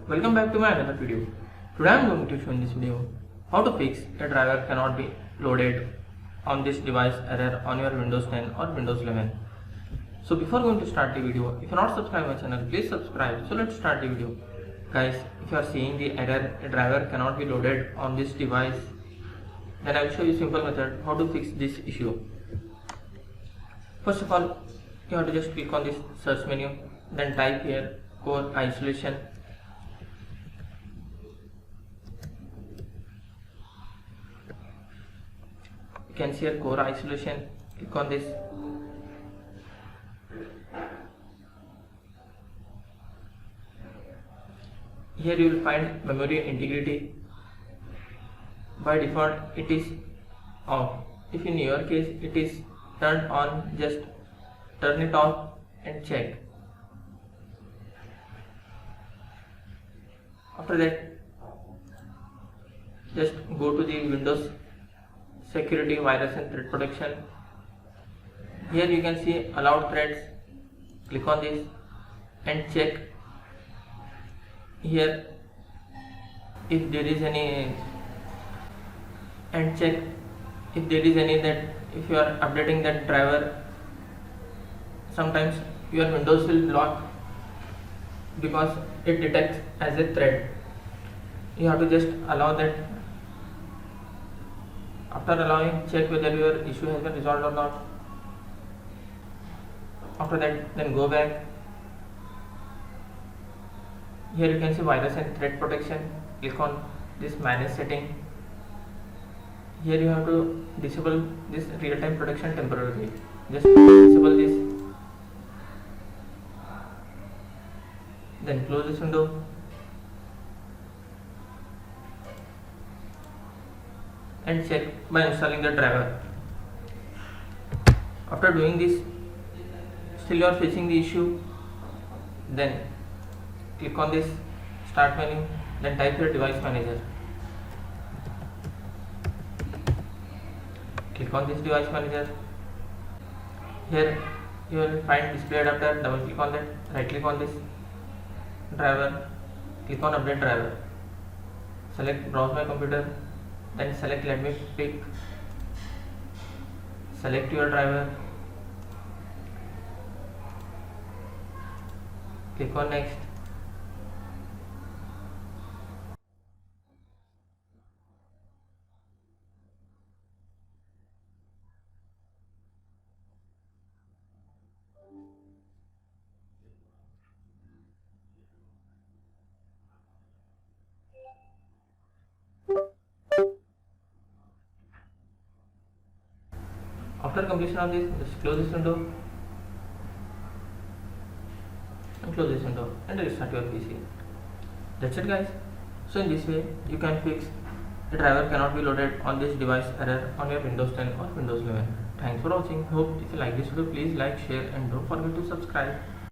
welcome back to my another video. Today I am going to show in this video how to fix a driver cannot be loaded on this device error on your Windows 10 or Windows 11. So before going to start the video, if you are not subscribed my channel, please subscribe. So let's start the video. Guys, if you are seeing the error a driver cannot be loaded on this device, then I will show you a simple method how to fix this issue. First of all, you have to just click on this search menu, then type here core isolation. You can see here core isolation. Click on this. Here you will find memory integrity. By default it is off. If in your case it is turned on, just turn it on and check. After that, just go to the Windows security, virus and threat protection. Here you can see allowed threats. Click on this and check here if there is any, and check if there is any that if you are updating that driver, sometimes your Windows will block because it detects as a threat. You have to just allow that. After allowing, check whether your issue has been resolved or not. After that, then go back. Here you can see virus and threat protection. Click on this manage setting. Here you have to disable this real-time protection temporarily. Just disable this. Then close this window. And check by installing the driver. After doing this, still you are facing the issue, then click on this start menu, then type your device manager. Click on this device manager. Here you will find display adapter. Double click on that, right click on this driver, click on update driver, select browse my computer, then select let me pick, select your driver, click on next. After completion of this, just close this window and close this window and restart your PC. That's it guys. So in this way you can fix the driver cannot be loaded on this device error on your Windows 10 or Windows 11. Thanks for watching. Hope if you like this video, please like, share and don't forget to subscribe.